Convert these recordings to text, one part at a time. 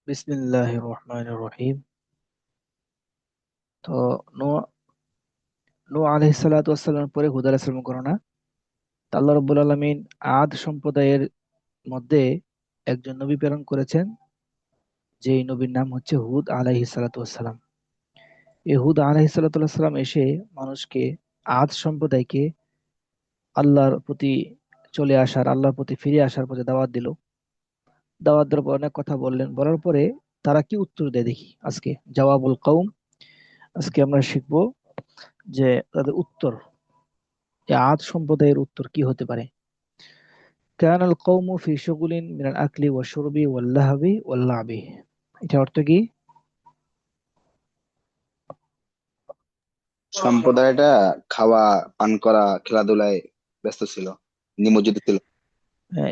বিসমিল্লাহির রহমানির রহিম। তো নূহ নূহ আলাইহিস সালাতু ওয়াস সালামের পরে হুদ আলাইহিস সালামের গণনা। তা আল্লাহ রাব্বুল আলামিন আদ সম্প্রদায়ের মধ্যে একজন নবী প্রেরণ করেছেন, যেই নবীর নাম হচ্ছে হুদ আলাইহিস সালাতু ওয়াস সালাম। এই হুদ আলাইহিস সালাতু ওয়াস সালাম এসে মানুষকে, আদ সম্প্রদায়কে আল্লাহর প্রতি আল্লাহর প্রতি ফিরে আসার পথে দাওয়াত দিল। দাওয়াত দেওয়ার পর অনেক কথা বললেন, বলার পরে তারা কি উত্তর দেয় দেখি আজকে। জওয়াবুল কওম। আজকে আমরা শিখবো যে তাদের উত্তর, এই আদ সম্প্রদায়ের উত্তর কি হতে পারে। কান আল কওমু ফি শুগুলিন মিনাল আকলি ওয়াশ শুরবি ওয়াল লাহবি ওয়াল লা'বি। এটা অর্থ কি? সম্প্রদায়টা খাওয়া, পান করা, খেলাধুলায় ব্যস্ত ছিল, নিমজ্জিত ছিল।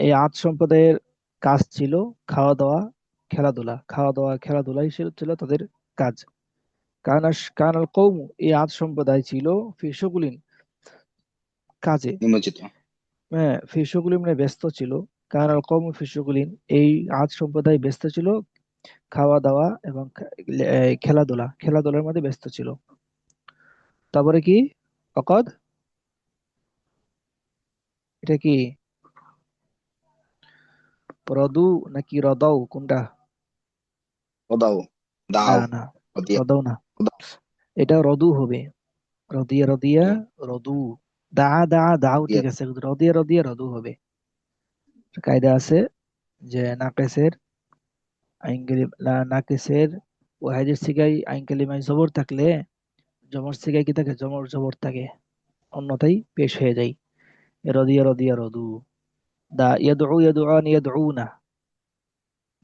এই আদ সম্প্রদায়ের কাজ ছিল খাওয়া দাওয়া, খেলাধুলা। খাওয়া দাওয়া খেলাধুলাই ছিল তাদের কাজ। কান আল কওমু, এই আদ সম্প্রদায় ছিল ফি শুগুলিন, কাজে। নিমজ্জিত। হ্যাঁ, ফি শুগুলিন মানে ব্যস্ত ছিল। কান আল কওমু ফি শুগুলিন, এই আদ সম্প্রদায় ব্যস্ত ছিল খাওয়া দাওয়া এবং খেলাধুলা, খেলাধুলার মধ্যে ব্যস্ত ছিল। তারপরে কি? অকদ, এটা কি? রদু নাকি রদাউ, কোনটা? ওদাও, না দাও, না, ওদিয়া, রদাউ না, ওদাও। এটা রদু হবে। রদিয়া রদিয়া, ওকে, রদু। দা দা দাও, ওদিয়া। ঠিক আছে, কিন্তু রদিয়া রদিয়া রদু হবে। কায়দা আছে যে নাকেসের নাকেসের ওয়াহিদের সিগায় আইন কালিমায় জবর থাকলে জমর সিগায় কি থাকে? জমর জবর থাকে, অন্যথায় পেশ হয়ে যায়। রদিয়া রদিয়া রদু। দা ইয়াদউ ইয়াদউন ইয়াদউনা,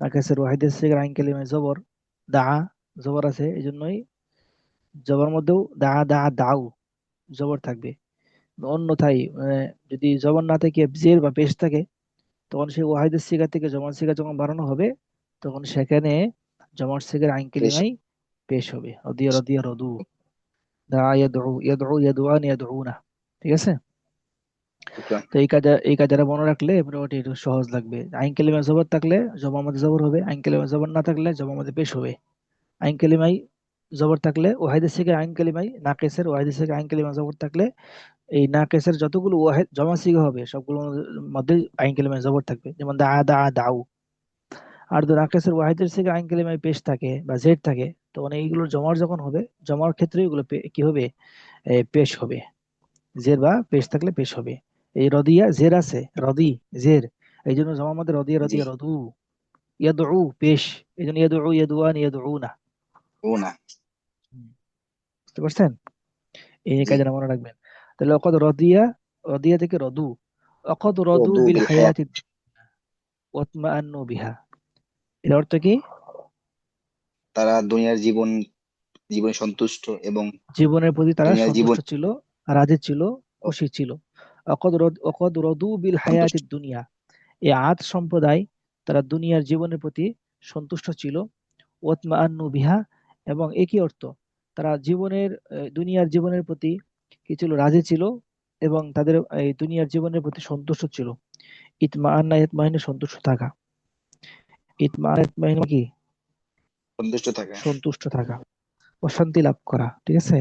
নাকেসের ওয়াহিদের সিগায় আইন কালিমায় জবর। দা, জবর আছে, এই জন্যই জবর মধ্যেও দা দা দাও জবর থাকবে। অন্যথায় যদি জবর না থেকে জের বা পেশ থাকে, তখন সেই ওয়াহিদের সিগা থেকে জমর সিগা যখন বানানো হবে, তখন সেখানে জমর সিগার আইন বেশ, কালিমাই পেশ হবে। রদিয়া রদিয়া রদু। দা ইয়াদউ ইয়াদউ ইয়াদউন ইয়াদউনা। ঠিক আছে। ওকে। তো এই কায়দাটা মনে রাখলে মোটামুটি একটু সহজ লাগবে। আইন কালিমায় জবর থাকলে জমার মধ্যে জবর হবে, আইন কালিমায় জবর না থাকলে জমার মধ্যে পেশ হবে। আইন কালিমায় জবর থাকলে ওয়াহিদের সিগা আইন কালিমাই, নাকেসের ওয়াহিদের সিগা আইন কালিমা জবর থাকলে এই নাকেসের যতগুলো ওয়াহিদ জমা সিগা হবে সবগুলোর মধ্যে আইন কালিমায় জবর থাকবে, যেমন দা দা দাউ। আর যদি নাকেসের ওয়াহিদের সিগা আইন কালিমায় পেশ থাকে বা জেড থাকে, তখন এইগুলোর জমার যখন হবে, জমার ক্ষেত্রে এগুলো কি হবে? পেশ হবে। জের বা পেশ থাকলে পেশ হবে। এই রদিয়া জের আছে, রদি জের, এই জন্য জমার মধ্যে রদিয়া জি। রদিয়া রদু। ইয়াদউ পেশ, এই জন্য ইয়াদউ ইয়াদুয়ান ইয়াদউনা। ও না। হুম, বুঝতে পারছেন? এই জি। কাজটা মনে রাখবেন। তাহলে অকদ রদিয়া, রদিয়া থেকে রদু। অকদ রদু ওদু বিল বিল হায়াত। হায়াতি ওয়াতমাআন্নু বিহা। এর অর্থ কি? তারা দুনিয়ার জীবনে সন্তুষ্ট এবং জীবনের প্রতি তারা দুনিয়ার সন্তুষ্ট জীবন ছিল, রাজি ছিল, খুশি ছিল। অকদ রদু বিল সন্তুষ্ট। হায়াতি দুনিয়া, এই আদ সম্প্রদায় তারা দুনিয়ার জীবনের প্রতি সন্তুষ্ট ছিল। ওয়াতমাআন্নু বিহা, এবং একই অর্থ, তারা দুনিয়ার জীবনের প্রতি কি ছিল? রাজি ছিল, এবং তাদের এই দুনিয়ার জীবনের প্রতি সন্তুষ্ট ছিল। ইতমাআন্না ইতমাইনে সন্তুষ্ট থাকা। ইতমাইনে কি? সন্তুষ্ট থাকে। সন্তুষ্ট থাকা, প্রশান্তি লাভ করা। ঠিক আছে।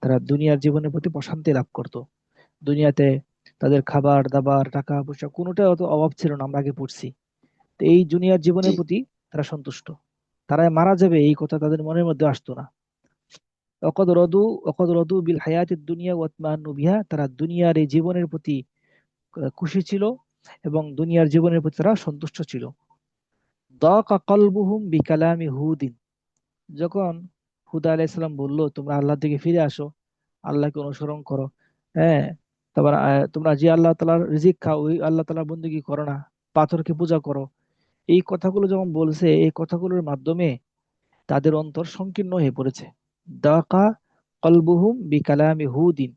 তারা দুনিয়ার জীবনের প্রতি প্রশান্তি লাভ করত। দুনিয়াতে তাদের খাবার দাবার টাকা পয়সা কোনোটাই অত অভাব ছিল না, আমরা আগে পড়ছি। তো এই দুনিয়ার জি। জীবনের প্রতি তারা সন্তুষ্ট। তারা মারা যাবে এই কথা তাদের মনের মধ্যে আসতো না। অকদ রদু অকদ রদু বিল হায়াতি দুনিয়া ওয়াতমাআন্নু বিহা, তারা দুনিয়ার এই জীবনের প্রতি খুশি ছিল, এবং দুনিয়ার জীবনের প্রতি তারা সন্তুষ্ট ছিল। দাকা কলবুহুম বিকালামি হুদিন, যখন হুদা আলাইহিস সালাম বললো তোমরা আল্লাহর দিকে ফিরে আসো, আল্লাহকে অনুসরণ করো, হ্যাঁ, তারপর তোমরা যে আল্লাহ তাআলার রিজিক খাও ওই আল্লাহ তাআলার বন্দেগী করো না, পাথরকে পূজা করো। এই কথাগুলো যখন বলছে, এই কথাগুলোর মাধ্যমে তাদের অন্তর সংকীর্ণ হয়ে পড়েছে। দাকা কলবুহুম বিকালামি হুদিন,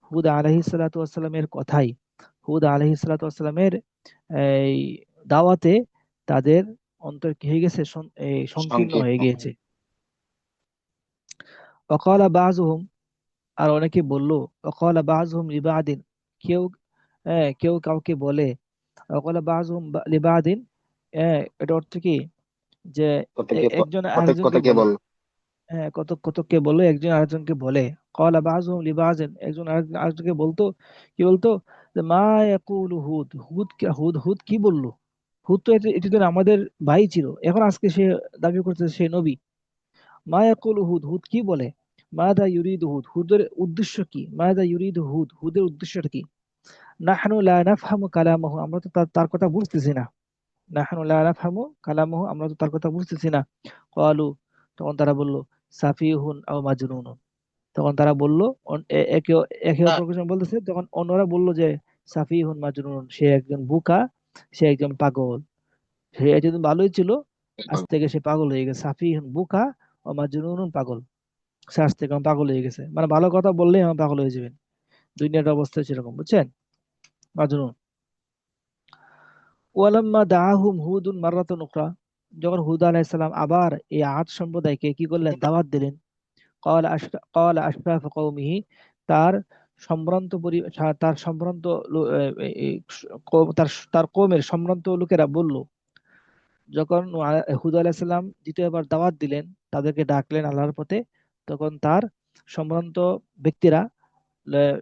হুদ আলাইহিস সালাতু ওয়াস সালামের কথাই, হুদ আলাইহিস সালাতু ওয়াস সালামের এই দাওয়াতে তাদের অন্তর কি হয়ে গেছে? সংকীর্ণ হয়ে সংকীর্ণ। গিয়েছে। অকালা বাযুহুম, আর অনেকে বলল, অকালা বাযুহুম লিবাদিন, কেউ কেউ কাউকে বলে। অকালা বাযুহুম লিবাদিন, এটা অর্থ কি? যে কত কে একজন কত কত আরেকজনকে কে বলে। বল। হ্যাঁ, কত কত কে বলে, একজন আরেকজনকে বলে। কলা বাযুহুম লিবাযিন, একজন আরেকজনকে বলতো, কি বলতো, যে মা ইয়াকুলু হুদ, হুদ কি বললো। হুদ তো এতদিন আমাদের ভাই ছিল, এখন আজকে সে দাবি করছে সে নবী। মা ইয়াকুলু হুদ, হুদ কি বলে। মাযা ইউরিদু হুদ, হুদের উদ্দেশ্য কি। মাযা ইউরিদু হুদ, হুদের উদ্দেশ্যটা কি। নাহনু লা নাফহামু কালামাহু, আমরা তো তার কথা বুঝতেছি না। নাহনু লা নাফহামু কালামাহু, আমরা তো তার কথা বুঝতেছি না। ক্বালু, তখন তারা বলল, সাফিহুন আও মাজনুন। তখন তারা বলল, একে একে তা অপরকে যখন বলতেছে, তখন অন্যরা বলল যে সাফিহুন মাজনুন, সে একজন বোকা, সে একজন পাগল। সে এতদিন ভালোই ছিল, আজ থেকে সে পাগল হয়ে গেছে। সাফিহুন বোকা, ও মাজনুন পাগল, সে আজ থেকে এখন পাগল হয়ে গেছে। মানে ভালো কথা বললেই আমার পাগল হয়ে যাবেন। দুনিয়ার অবস্থা সেরকম, বুঝছেন। মাজনুন। ওয়ালাম্মা দাআহুম হুদুন মাররাতান উখরা, যখন হুদ আলাইহিস সালাম আবার এই আদ সম্প্রদায়কে কি করলেন, দাওয়াত দিলেন। قال أشراف قومه, তার তার সম্ভ্রান্ত তার কওমের সম্ভ্রান্ত লোকেরা বলল, যখন হুদ আলাইহিস সালাম দ্বিতীয়বার দাওয়াত দিলেন, তাদেরকে ডাকলেন আল্লাহর পথে, তখন তার সম্ভ্রান্ত ব্যক্তিরা, আহ,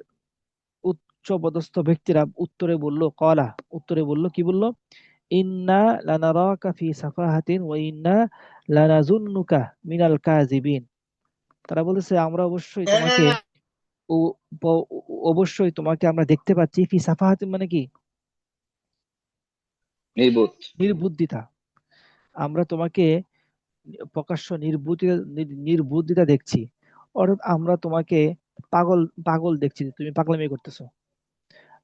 উচ্চ পদস্থ ব্যক্তিরা উত্তরে বলল, কি বলল, ইন্না লানারাকা ফি সাফাহাতিন ওয়া ইন্না লানাজুন্নুকা মিনাল কাযিবিন। তারা বলেছে, আমরা অবশ্যই তোমাকে, ও অবশ্যই তোমাকে আমরা দেখতে পাচ্ছি, ফি সাফাহাতিন মানে কি, নির্বোধ। নির্বুদ্ধিতা। আমরা তোমাকে প্রকাশ্য নির্বুদ্ধিতা দেখছি। অর্থাৎ আমরা তোমাকে পাগল পাগল দেখছি, তুমি পাগলামি করতেছো।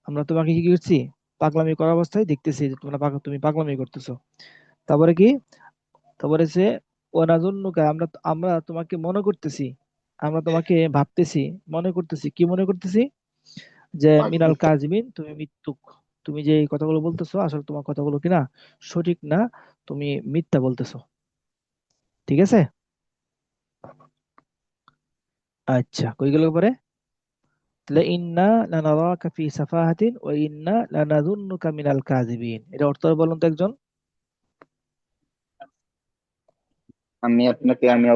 আমরা তোমাকে কি করছি, পাগলামি করা অবস্থায় দেখতেছি যে তুমি পাগলামি করতেছো। তারপরে কি, তারপরে সে ওয়ানাজুন্নুকা, আমরা আমরা তোমাকে মনে করতেছি, আমরা তোমাকে ভাবতেছি, মনে করতেছি, কি মনে করতেছি, যে মিনাল কাজিমিন, তুমি মিথ্যুক। তুমি যে এই কথাগুলো বলতেছো, আসলে তোমার কথাগুলো কিনা সঠিক না, তুমি মিথ্যা বলতেছো। ঠিক আছে। আচ্ছা, কই গেল পরে। তাহলে ইন্না লানারাকা ফি সাফাহাতিন ওয়া ইন্না লানাযুন্নুকা মিনাল কাযিবিন, এটা অর্থ বলুন তো একজন। আমি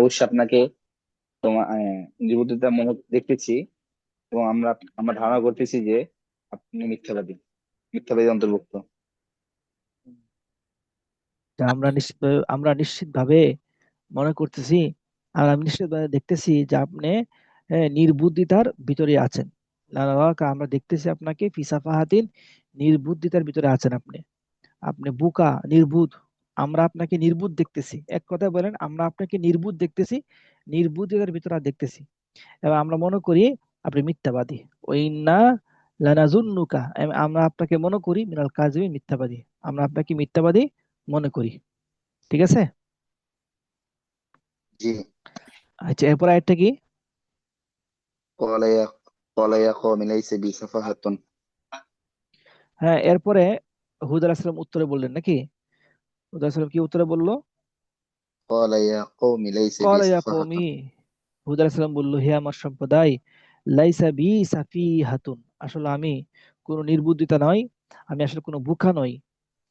অবশ্যই আপনাকে তোমার নির্বুদ্ধিতা মনে দেখতেছি, এবং আমরা ধারণা করতেছি যে আপনি মিথ্যাবাদী, মিথ্যাবাদী অন্তর্ভুক্ত। তা আমরা নিশ্চিত ভাবে মনে করতেছি, আর আমি নিশ্চিত ভাবে দেখতেছি যে আপনি নির্বুদ্ধিতার ভিতরে আছেন। লানারাকা, আমরা দেখতেছি আপনাকে ফি সাফাহাতিন, নির্বুদ্ধিতার ভিতরে আছেন আপনি। আপনি বোকা, নির্বুধ। আমরা আপনাকে নির্বুধ দেখতেছি, এক কথায় বলেন, আমরা আপনাকে নির্বুধ দেখতেছি, নির্বুদ্ধিতার ভিতরে দেখতেছি। এবং আমরা মনে করি আপনি মিথ্যাবাদী। ওই না লানাজুন্নুকা, আমরা আপনাকে মনে করি মিনাল কাযিবিন, মিথ্যাবাদী। আমরা আপনাকে মিথ্যাবাদী মনে করি। ঠিক আছে। জি। আচ্ছা, এরপর আরেকটা কি। قال يا قال يا قوم ليس بي سفاهة. হ্যাঁ, এরপরে হুদ আলাইহিস সালাম উত্তরে বললেন নাকি। হুদ আলাইহিস সালাম কি উত্তরে বললো। قال يا قوم ليس بي ক্বালা ইয়া سفاهة. কওমি, হুদ আলাইহিস সালাম বলল, হে আমার সম্প্রদায়, লাইসা বি সাফিহাতুন, আসলে আমি কোনো নির্বুদ্ধিতা নই, আমি আসলে কোনো বোকা নই।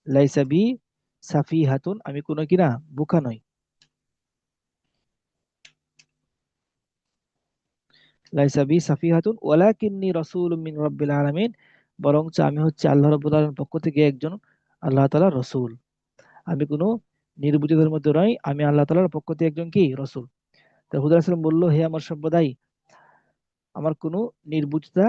লাইসা বি সাফিহাতুন, আমি কোনো কিনা বোকা নই। লাইসা বি সাফিহাতুন ওয়ালাকিন্নী রাসূলুম মিন রাব্বিল আলামিন, বরঞ্চ আমি হচ্ছে আল্লাহ রাব্বুল আলামিনের পক্ষ থেকে একজন আল্লাহ তাআলার রাসূল। আমি কোনো নির্বুদ্ধিতার মধ্যে নই, আমি আল্লাহ তাআলার পক্ষ থেকে একজন কি রাসূল। তো হুদ আলাইহিস সালাম বলল, হে আমার সম্প্রদায়, আমার কোনো নির্বুদ্ধিতা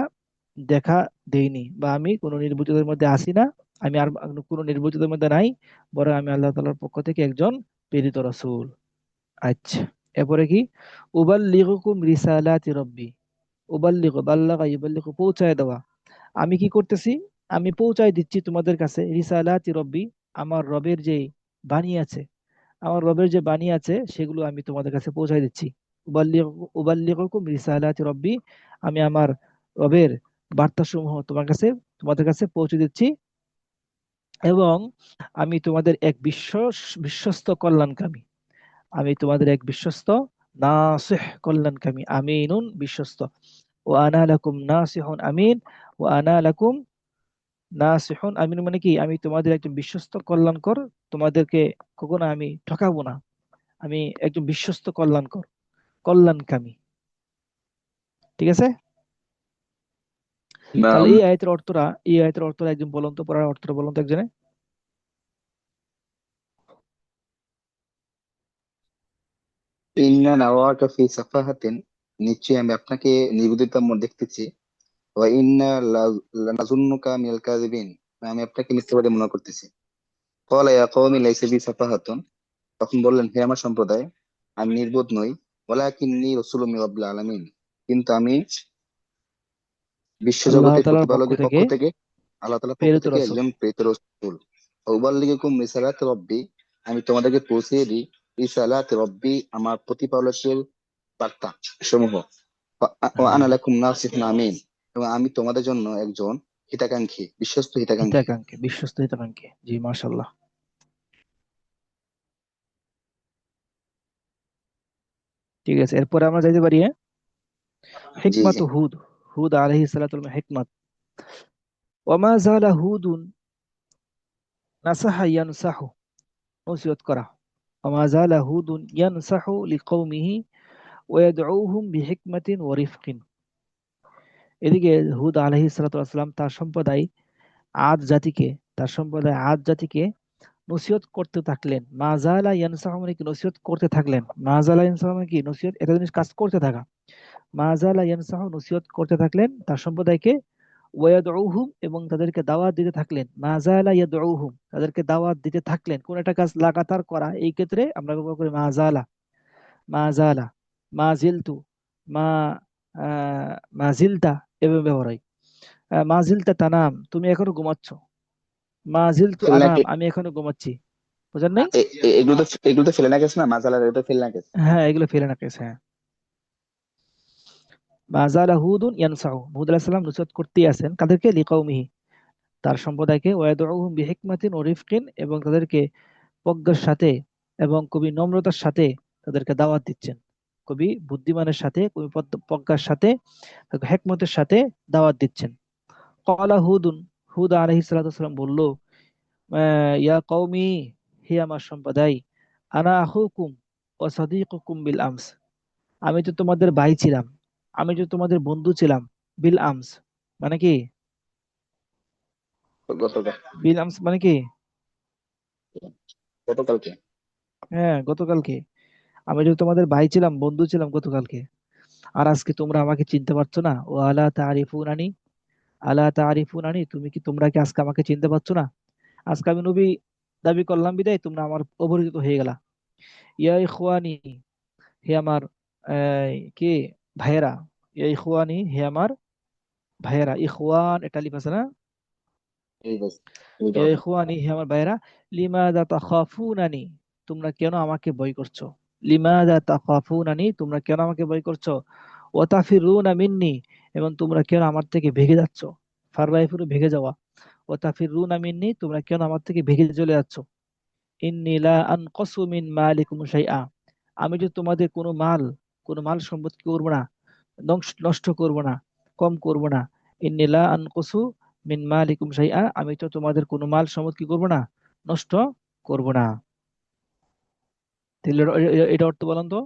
দেখা দেইনি, বা আমি কোনো নির্বুদ্ধিতার মধ্যে আসি না, আমি আর কোনো নির্বুদ্ধিতার মধ্যে নাই, বরং আমি আল্লাহ তাআলার পক্ষ থেকে একজন প্রেরিত রাসূল। আচ্ছা, এরপরে কি, উবাল্লিগুকুম রিসালাতি রব্বি। উবাল্লিগু, বাল্লাগা ইউবাল্লিগু, পৌঁছায় দেওয়া। আমি কি করতেছি, আমি পৌঁছায় দিচ্ছি তোমাদের কাছে, রিসালাতি রব্বি, আমার রবের যে বাণী আছে, আমার রবের যে বাণী আছে সেগুলো আমি তোমাদের কাছে পৌঁছায় দিচ্ছি। উবাল্লিগুকুম রিসালাতি রব্বি, আমি আমার রবের বার্তাসমূহ তোমাদের কাছে পৌঁছে দিচ্ছি। এবং আমি তোমাদের এক বিশ্বস্ত কল্যাণকামী, আমি তোমাদের এক বিশ্বস্ত নাসিহ কল্যাণকামী, আমিনুন বিশ্বস্ত। ও আনা লাকুম নাসিহুন আমিন, ও আনা লাকুম নাসিহুন আমিন মানে কি, আমি তোমাদের একজন বিশ্বস্ত কল্যাণকর, তোমাদেরকে কখনো আমি ঠকাবো না, আমি একজন বিশ্বস্ত কল্যাণকর, কল্যাণকামী। ঠিক আছে। তাহলে নাম। এই আয়তের অর্থটা একজন বলুন তো, পড়ার অর্থটা বলুন তো একজনে। ইন্না নারাকা ফি সাফাহাতিন, নিশ্চয়ই আমি আপনাকে নির্বুদ্ধিতার মধ্যে দেখতেছি। ওয়া ইন্না লানাজুন্নুকা মিনাল কাযিবিন, আমি আপনাকে মিথ্যাবাদী মনে করতেছি। ক্বালা ইয়া কওমি লাইসা বি সাফাহাতুন, তখন বললেন, হে আমার সম্প্রদায়, আমি নির্বোধ নই। ওয়ালাকিন্নী রাসূলুম মির রাব্বিল আলামিন, কিন্তু আমি আল্লাহ বিশ্বজগতের তাআলার পক্ষ প্রতিপালকের পক্ষ থেকে থেকে, আল্লাহ তাআলার পক্ষ প্রেরিত থেকে রাসূল। একজন প্রেরিত রাসূল। উবাল্লিগুকুম রিসালাত রব্বি, আমি তোমাদেরকে পৌঁছে দিই রিসালাত রব্বি, আমার প্রতিপালকের বার্তা সমূহ। ওয়া হ্যাঁ, আনা লাকুম নাসিহুন আমিন, এবং আমি তোমাদের জন্য একজন হিতাকাঙ্ক্ষী, বিশ্বস্ত হিতাকাঙ্ক্ষী। হিতাকাঙ্ক্ষী, বিশ্বস্ত হিতাকাঙ্ক্ষী। জি, মাশাআল্লাহ। ঠিক আছে, এরপরে আমরা যাইতে পারি, হ্যাঁ। জি জি। হিকমাত হুদ, হুদ আলাইহিস সালাতুল হিকমাত। ওয়ামা জালা হুদুন নাসাহা ইয়ানসাহু, নসিহত করা। ওয়ামা জালা হুদুন ইয়ানসাহু লিকওমিহি ওয়া ইয়াদউহুম বিহিকমাতিন ওয়া রিফকিন। এদিকে হুদ আলাইহিস সালাতু ওয়াস সালাম আদ জাতিকে আদ জাতিকে নসিহত করতে থাকলেন। মাজালা ইয়ানসাহু মানে কি, নসিহত করতে থাকলেন। মাজালা ইয়ানসাহু মানে কি, নসিহত, এটা জিনিস কাজ করতে থাকা। মাজালা ইয়ানসাহু, নসিহত করতে থাকলেন তার সম্প্রদায়কে। ওয়াদউহুম, এবং তাদেরকে দাওয়াত দিতে থাকলেন। মাজালা ইয়াদউহুম, তাদেরকে দাওয়াত দিতে থাকলেন। কোন একটা কাজ লাগাতার করা, এই ক্ষেত্রে আমরা ব্যবহার করি মাজালা। মাজালা, মাজিলতু, মা মাজিলতা, এভাবে ব্যবহার হয়। মাজিলতা তানাম, তুমি এখনো ঘুমাচ্ছ। মাজিলতু আনাম, ফেলনাকে, আমি এখনো ঘুমাচ্ছি। বুঝেন নাই? এগুলো তো ফেলনা কেস না, মাসালা, এগুলো তো ফেলনা কেস। হ্যাঁ, এগুলো ফেলে না কেস, হ্যাঁ। মাজালা হুদুন ইয়ানসাহু, হুদ আলাইহিস সালাম নসিহত করতেই আছেন কাদেরকে, লিকাউমিহি, তার সম্প্রদায়কে। ওয়াদউহুম বিহিকমাতিন ওয়া রিফকিন, এবং তাদেরকে প্রজ্ঞার সাথে এবং খুবই নম্রতার সাথে তাদেরকে দাওয়াত দিচ্ছেন। কবি বুদ্ধিমানের সাথে, কবি প্রজ্ঞার সাথে, হেকমতের সাথে দাওয়াত দিচ্ছেন। ক্বালা হুদুন, হুদ আলাইহিস সালাতু ওয়াস সালাম বলল, ইয়া কওমি, হে আমার সম্প্রদায়, আনা আখুকুম ওয়া সাদীকুকুম বিল আমস, আমি তো তোমাদের ভাই ছিলাম, আমি তো তোমাদের বন্ধু ছিলাম। বিল আমস মানে কি? গতকাল, বিল আমস মানে কি? গতকালকে। হ্যাঁ, গতকালকে। আমি তো তোমাদের ভাই ছিলাম, বন্ধু ছিলাম গতকালকে। আর আজকে তোমরা আমাকে চিনতে পারছো না। ও আলা তারিফুনানি, আলা তারিফুনানি, তোমরা কি আজকে আমাকে চিনতে পারছো না? আজকে আমি নবী দাবি করলাম বিদায় তোমরা আমার অপরিচিত হয়ে গেলা। ইয়া ইখওয়ানি, হে আমার কি ভাইয়েরা। ইয়া ইখওয়ানি, হে আমার ভাইয়েরা। ইখওয়ান, এটা লিখা আছে না? এই বাস, এই ইয়া ধরনের। ইখওয়ানি, হে আমার ভাইয়েরা। লিমাযা তাখাফুনানি, তোমরা কেন আমাকে ভয় করছো? লিমাযা তাখাফুনানি, তোমরা কেন আমাকে ভয় করছো? ওয়া তাফিরুনা মিন্নি, এবং তোমরা কেন আমার থেকে ভেগে যাচ্ছ? ফাররাইফুরু, ভেগে যাওয়া। ওয়া তাফিরুনা মিন্নি, তোমরা কেন আমার থেকে ভেগে চলে যাচ্ছ? ইন্নী লা আনকাসু মিন মালিকুম শাইআ, আমি যে তোমাদের কোনো মাল সম্পদ কি করবো না, নষ্ট করব না, কম করব না। ইন্নী লা আনকাসু মিন মালিকুম শাইআ, আমি তো তোমাদের কোনো মাল সম্পদ কি করব না, নষ্ট করব না। তাহলে এটা অর্থ বলেন তো।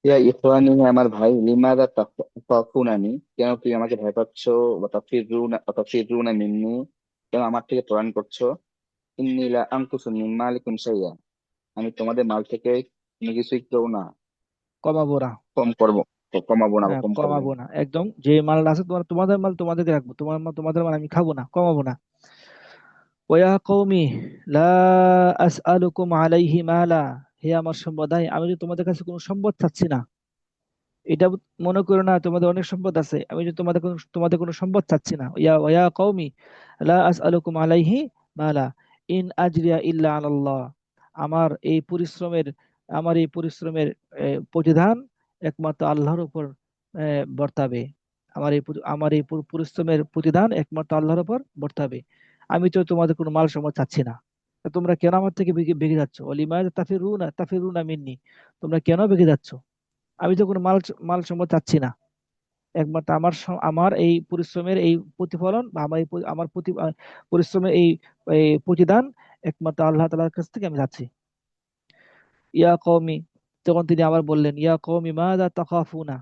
ইয়া ইখওয়ানি, হে আমার ভাই, লিমাযা তাখাফুনানি, কেন তুমি আমাকে ভয় পাচ্ছ? ওয়া তাফিরুনা মিন্নি, কেন আমার থেকে পলায়ন করছো? ইন্নী লা আনকুসু মিন মালিকুম শাইআ, আমি তোমাদের মাল থেকে কোনো কিছুই করবো না, কমাবো না। কম করবো, কমাবো না বা হ্যাঁ, কম করবো কমাবো না। না, একদম যে মাল আছে তোমাদের মাল তোমাদেরকে রাখবো, তোমার মাল তোমাদের মাল আমি খাবো না, কমাবো না। ওয়া কওমি লা আসআলুকুম আলাইহি মালা, হে আমার সম্প্রদায়, আমি যে তোমাদের কাছে কোনো সম্পদ চাচ্ছি না। এটা মনে করো না তোমাদের অনেক সম্পদ আছে, আমি যে তোমাদের কোনো সম্পদ চাচ্ছি না। ওয়া কওমি লা আসআলুকুম আলাইহি মালা, ইন আজরিয়া ইল্লা আলাল্লাহ, আমার এই পরিশ্রমের আমার এই পরিশ্রমের প্রতিদান একমাত্র আল্লাহর উপর বর্তাবে। আমার এই পরিশ্রমের প্রতিদান একমাত্র আল্লাহর উপর বর্তাবে। আমি তো তোমাদের কোনো মাল সম্পদ চাচ্ছি না। তা তোমরা কেন আমার থেকে বেগে বেগে যাচ্ছ? অলিমা তাফিরুনা মিন্নি, তোমরা কেন বেগে যাচ্ছ? আমি তো কোনো মাল মাল সম্পদ চাচ্ছি না। একমাত্র আমার এই পরিশ্রমের এই প্রতিফলন বা আমার পরিশ্রমের এই এই প্রতিদান একমাত্র আল্লাহ তাআলার কাছ থেকে আমি যাচ্ছি। ইয়া কওমি, তখন তিনি আবার বললেন, ইয়া কওমি মাযা তাখাফুনা,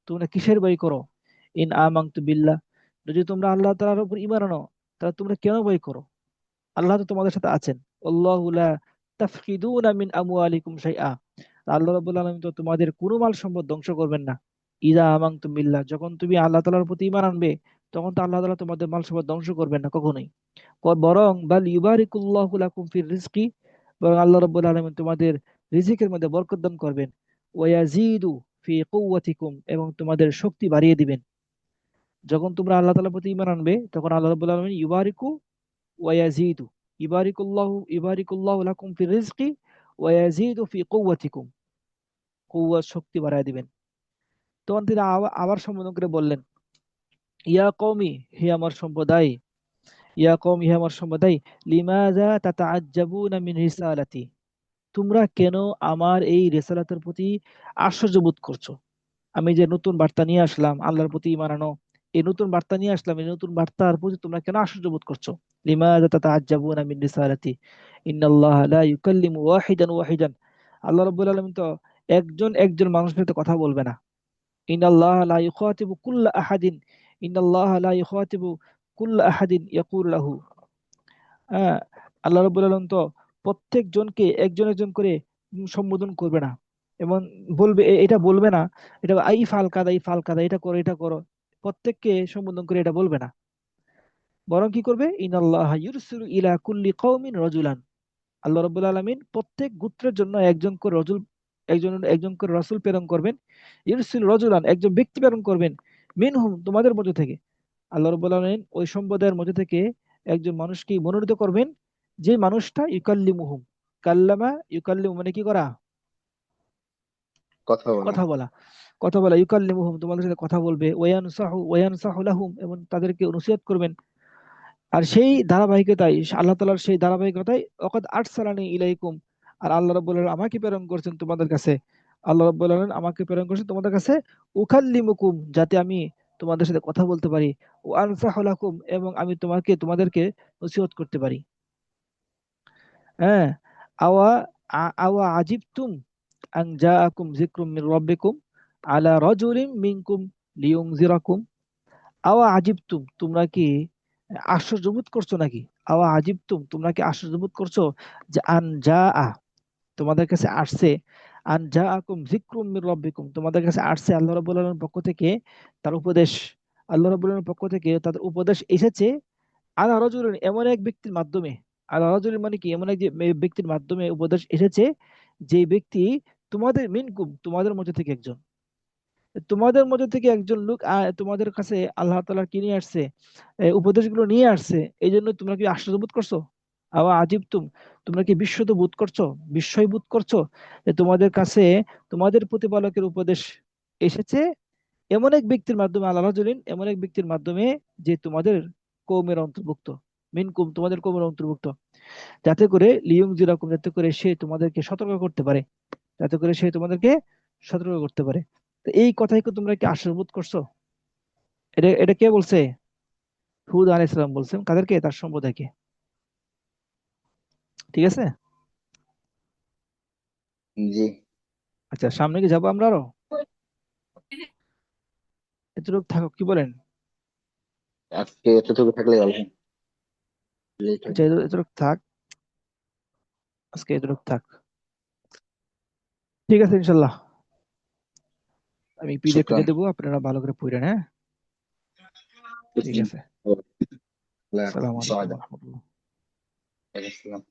তোমরা কিসের ভয় করো? ইন আমানতু বিল্লাহ, যদি তোমরা আল্লাহ তাআলার উপর ঈমান আনো তাহলে তোমরা কেন ভয় করো? আল্লাহ তো তোমাদের সাথে আছেন। আল্লাহু লা তাফকিদুনা মিন আমওয়ালিকুম শাইআ, আল্লাহ রাব্বুল আলামিন তো তোমাদের কোনো মাল সম্পদ ধ্বংস করবেন না। ইযা আমানতুম বিল্লাহ, যখন তুমি আল্লাহ তাআলার প্রতি ঈমান আনবে তখন তো আল্লাহ তাআলা তোমাদের মাল সম্পদ ধ্বংস করবেন না কখনোই। বরং বাল ইউবারিকুল্লাহু লাকুম ফির রিজকি, বরং আল্লাহ রাব্বুল আলামিন তোমাদের রিজিকের মধ্যে বরকত দান করবেন। ওয়া ইয়াজিদু ফি কুওয়াতিকুম, এবং তোমাদের শক্তি বাড়িয়ে দিবেন। যখন তোমরা আল্লাহ তাআলার প্রতি ঈমান আনবে তখন আল্লাহ রাব্বুল আলামিন ইউবারিকু ওয়া ইয়াজিদু, ইউবারিকুল্লাহু লাকুম ফির রিজকি ওয়া ইয়াজিদু ফি কুওয়াতিকুম, কুওয়াত শক্তি বাড়ায় দিবেন। তখন তিনি আবার সম্বোধন করে বললেন, ইয়া কওমি, হে আমার সম্প্রদায়, ইয়া কওমি, হে আমার সম্প্রদায়, লিমাযা তাতাআজ্জাবুনা মিন রিসালাতি, তোমরা কেন আমার এই রেসালাতের প্রতি আশ্চর্য বোধ করছো? আমি যে নতুন বার্তা নিয়ে আসলাম আল্লাহর প্রতি ঈমান আনো, এই নতুন বার্তা নিয়ে আসলাম, এই নতুন বার্তার প্রতি তোমরা কেন আশ্চর্য বোধ করছো? লিমাযা তাতাআজ্জাবুনা মিন রিসালাতি ইন্নাল্লাহা লা ইউকাল্লিমু ওয়াহিদান ওয়াহিদান, আল্লাহ রাব্বুল আলামিন তো একজন একজন মানুষের সাথে কথা বলবে না। ইন্নাল্লাহা লা ইউখাতিবু কুল্লা আহাদিন, ইন্নাল্লাহা লা ইউখাতিবু কুল্লা আহাদিন ইয়াকুল লাহু, হ্যাঁ, আল্লাহ রাব্বুল আলামিন তো প্রত্যেক জনকে একজন একজন করে সম্বোধন করবে না, এবং বলবে এটা বলবে না, এটা আই ফাল কাদা, এই ফাল কাদা, এটা করো এটা করো, প্রত্যেককে সম্বোধন করে এটা বলবে না। বরং কি করবে, ইনাল্লাহ ইউরসিলু ইলা কুল্লি কওমিন রাজুলান, আল্লাহ রাব্বুল আলামিন প্রত্যেক গোত্রের জন্য একজন করে রজুল, একজন একজন করে রাসূল প্রেরণ করবেন। ইউরসিলু রাজুলান, একজন ব্যক্তি প্রেরণ করবেন, মিনহুম, তোমাদের মধ্য থেকে। আল্লাহ রাব্বুল আলামিন ওই সম্প্রদায়ের মধ্যে থেকে একজন মানুষকে মনোনীত করবেন, যে মানুষটা ইউকাল্লিমুহুম, কাল্লামা ইউকাল্লিমু মানে কি করা, কথা বলা। কথা বলা, কথা বলা, ইউকাল্লিমুহুম তোমাদের সাথে কথা বলবে, ওয়ায়ানসাহু লাহুম, এবং তাদেরকে নসিহত করবেন। আর সেই ধারাবাহিকতায়, আল্লাহ তাআলার সেই ধারাবাহিকতায়, ওয়াকাদ আরসালানি ইলাইকুম, আর আল্লাহ রাব্বুল আলামিন আমাকে প্রেরণ করেছেন তোমাদের কাছে, আল্লাহ রাব্বুল আলামিন আমাকে প্রেরণ করেছেন তোমাদের কাছে, উকাল্লিমুকুম, যাতে আমি তোমাদের সাথে কথা বলতে পারি, ও আনসাহু লাকুম, এবং আমি তোমাদেরকে নসিহত করতে পারি। হ্যাঁ, আওয়া আওয়া আজিবতুম আন জাআকুম যিকরুম মির রাব্বিকুম আলা রাজুলিম মিনকুম লিয়ুনজিরাকুম, আওয়া আজিবতুম, তোমরা কি আশ্চর্যবোধ করছো নাকি? আওয়া আজিবতুম, তোমরা কি আশ্চর্যবোধ করছো যে আন জাআ, তোমাদের কাছে আসছে, আন জাআকুম যিকরুম মির রাব্বিকুম, তোমাদের কাছে আসছে আল্লাহ রাব্বুল আলামিনের পক্ষ থেকে তার উপদেশ, আল্লাহ রাব্বুল আলামিনের পক্ষ থেকে তাদের উপদেশ এসেছে, আলা রাজুলিন, এমন এক ব্যক্তির মাধ্যমে, আলা রাজুলিন মানে কি, এমন এক ব্যক্তির মাধ্যমে উপদেশ এসেছে, যে ব্যক্তি তোমাদের মিনকুম, তোমাদের মধ্যে থেকে একজন, তোমাদের মধ্যে থেকে একজন লোক তোমাদের কাছে আল্লাহ তাআলা কি নিয়ে আসছে, উপদেশগুলো নিয়ে আসছে, এই জন্য তোমরা কি আশ্চর্য বোধ করছো? আওয়া আজিবতুম, তোমরা কি বিস্মিত বোধ করছো, বিস্ময় বোধ করছো যে তোমাদের কাছে তোমাদের প্রতিপালকের উপদেশ এসেছে এমন এক ব্যক্তির মাধ্যমে, আল্লাহ রাজুলিন, এমন এক ব্যক্তির মাধ্যমে, যে তোমাদের কওমের অন্তর্ভুক্ত, মিনকুম, তোমাদের কওমের অন্তর্ভুক্ত, যাতে করে লিয়ুম জিরাকুম, যাতে করে সে তোমাদেরকে সতর্ক করতে পারে, যাতে করে সে তোমাদেরকে সতর্ক করতে পারে। তো এই কথাই কি তোমরা কি আশীর্বাদ করছো? এটা এটা কে বলছে? হুদ আলাইহিস সালাম বলছেন, কাদেরকে? তার সম্প্রদায়কে। ঠিক আছে। জি। আচ্ছা, সামনে কি যাবো আমরা আরো? এতটুকু থাকো, কি বলেন? আজকে এতটুকু থাকলে ভালো। লেট হয়ে আচ্ছা, যাবে। এতটুকু থাক, আজকে এতটুকু থাক। ঠিক আছে, ইনশাল্লাহ আমি পিডিএফ শুক্রান। দিয়ে দেবো, আপনারা ভালো করে পড়েন, হ্যাঁ? ঠিক আছে। আল্লাহ আসসালামু হাফেজ। আলাইকুম ওয়া রাহমাতুল্লাহ। ওয়ালাইকুম আসসালাম।